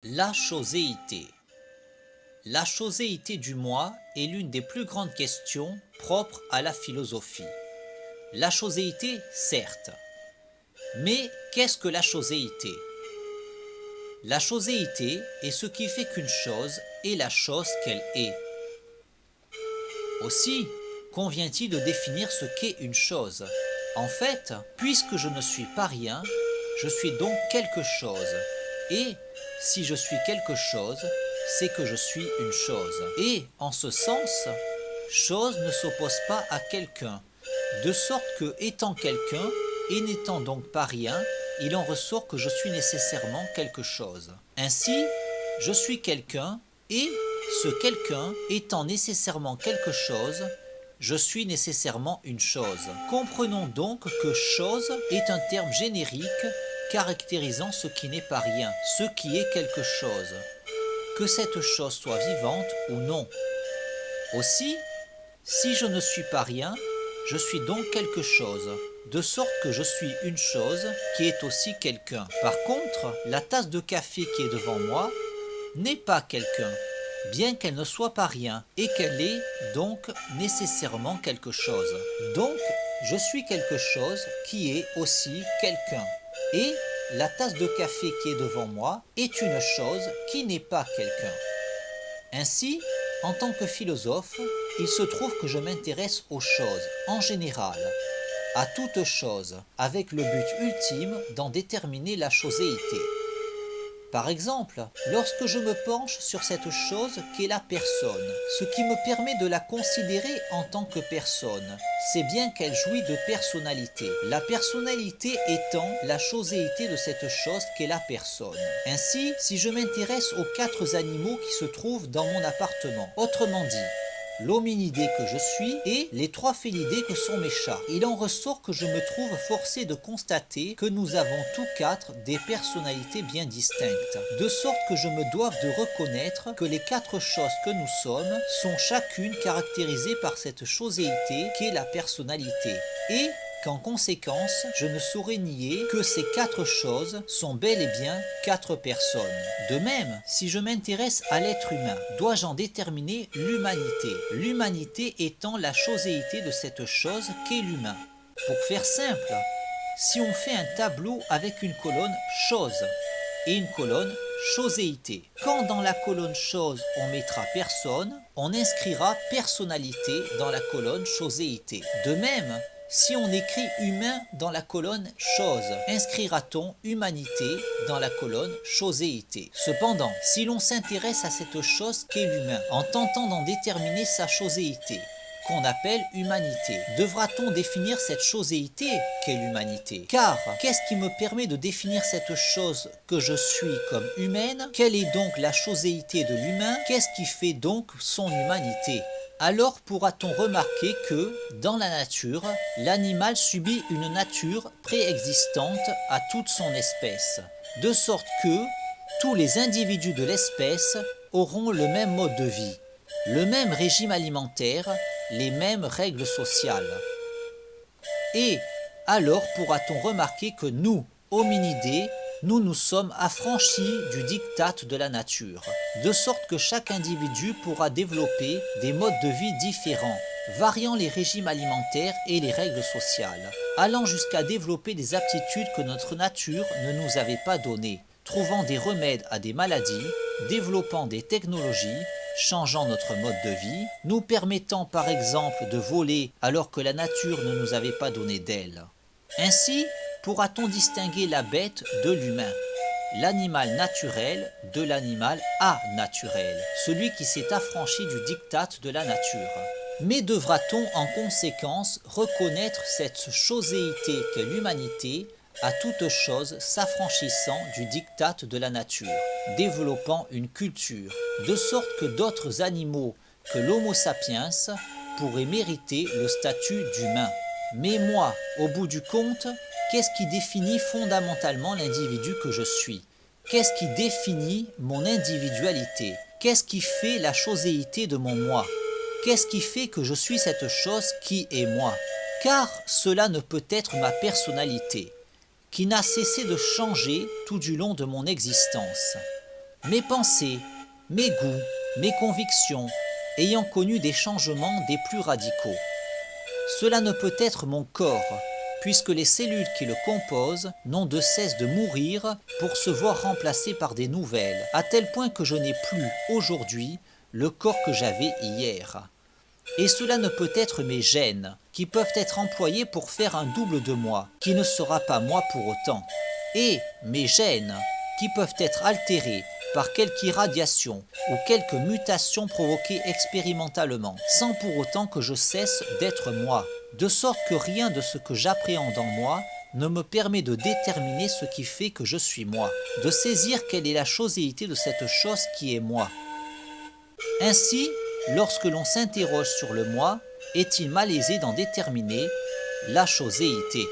La choséité. La choséité du moi est l'une des plus grandes questions propres à la philosophie. La choséité, certes. Mais qu'est-ce que la choséité? La choséité est ce qui fait qu'une chose est la chose qu'elle est. Aussi, convient-il de définir ce qu'est une chose? En fait, puisque je ne suis pas rien, je suis donc quelque chose. Et si je suis quelque chose, c'est que je suis une chose. Et en ce sens, chose ne s'oppose pas à quelqu'un, de sorte que, étant quelqu'un et n'étant donc pas rien, il en ressort que je suis nécessairement quelque chose. Ainsi, je suis quelqu'un et, ce quelqu'un étant nécessairement quelque chose, je suis nécessairement une chose. Comprenons donc que chose est un terme générique caractérisant ce qui n'est pas rien, ce qui est quelque chose, que cette chose soit vivante ou non. Aussi, si je ne suis pas rien, je suis donc quelque chose, de sorte que je suis une chose qui est aussi quelqu'un. Par contre, la tasse de café qui est devant moi n'est pas quelqu'un, bien qu'elle ne soit pas rien, et qu'elle est donc nécessairement quelque chose. Donc, je suis quelque chose qui est aussi quelqu'un. Et la tasse de café qui est devant moi est une chose qui n'est pas quelqu'un. Ainsi, en tant que philosophe, il se trouve que je m'intéresse aux choses, en général, à toute chose, avec le but ultime d'en déterminer la choséité. Par exemple, lorsque je me penche sur cette chose qu'est la personne, ce qui me permet de la considérer en tant que personne, c'est bien qu'elle jouit de personnalité. La personnalité étant la choséité de cette chose qu'est la personne. Ainsi, si je m'intéresse aux 4 animaux qui se trouvent dans mon appartement, autrement dit, l'hominidé que je suis et les 3 félidés que sont mes chats. Il en ressort que je me trouve forcé de constater que nous avons tous 4 des personnalités bien distinctes, de sorte que je me doive de reconnaître que les 4 choses que nous sommes sont chacune caractérisées par cette choséité qu'est la personnalité, et qu'en conséquence, je ne saurais nier que ces 4 choses sont bel et bien 4 personnes. De même, si je m'intéresse à l'être humain, dois-je en déterminer l'humanité, l'humanité étant la choséité de cette chose qu'est l'humain. Pour faire simple, si on fait un tableau avec une colonne chose et une colonne choséité, quand dans la colonne chose on mettra personne, on inscrira personnalité dans la colonne choséité. De même, si on écrit humain dans la colonne chose, inscrira-t-on humanité dans la colonne choséité. Cependant, si l'on s'intéresse à cette chose qu'est l'humain, en tentant d'en déterminer sa choséité, qu'on appelle humanité, devra-t-on définir cette choséité qu'est l'humanité? Car qu'est-ce qui me permet de définir cette chose que je suis comme humaine? Quelle est donc la choséité de l'humain? Qu'est-ce qui fait donc son humanité? Alors pourra-t-on remarquer que, dans la nature, l'animal subit une nature préexistante à toute son espèce, de sorte que tous les individus de l'espèce auront le même mode de vie, le même régime alimentaire, les mêmes règles sociales. Et alors pourra-t-on remarquer que nous, hominidés, nous sommes affranchis du diktat de la nature, de sorte que chaque individu pourra développer des modes de vie différents, variant les régimes alimentaires et les règles sociales, allant jusqu'à développer des aptitudes que notre nature ne nous avait pas données, trouvant des remèdes à des maladies, développant des technologies, changeant notre mode de vie, nous permettant par exemple de voler alors que la nature ne nous avait pas donné d'ailes. Ainsi, pourra-t-on distinguer la bête de l'humain, l'animal naturel de l'animal anaturel, celui qui s'est affranchi du diktat de la nature. Mais devra-t-on en conséquence reconnaître cette choséité qu'est l'humanité à toute chose s'affranchissant du diktat de la nature, développant une culture, de sorte que d'autres animaux que l'Homo sapiens pourraient mériter le statut d'humain. Mais moi, au bout du compte, qu'est-ce qui définit fondamentalement l'individu que je suis? Qu'est-ce qui définit mon individualité? Qu'est-ce qui fait la choséité de mon moi? Qu'est-ce qui fait que je suis cette chose qui est moi? Car cela ne peut être ma personnalité, qui n'a cessé de changer tout du long de mon existence. Mes pensées, mes goûts, mes convictions, ayant connu des changements des plus radicaux. Cela ne peut être mon corps, puisque les cellules qui le composent n'ont de cesse de mourir pour se voir remplacées par des nouvelles, à tel point que je n'ai plus, aujourd'hui, le corps que j'avais hier. Et cela ne peut être mes gènes, qui peuvent être employés pour faire un double de moi, qui ne sera pas moi pour autant. Et mes gènes, qui peuvent être altérés par quelque irradiation ou quelque mutation provoquée expérimentalement, sans pour autant que je cesse d'être moi, de sorte que rien de ce que j'appréhende en moi ne me permet de déterminer ce qui fait que je suis moi, de saisir quelle est la choséité de cette chose qui est moi. Ainsi, lorsque l'on s'interroge sur le moi, est-il malaisé d'en déterminer la choséité ?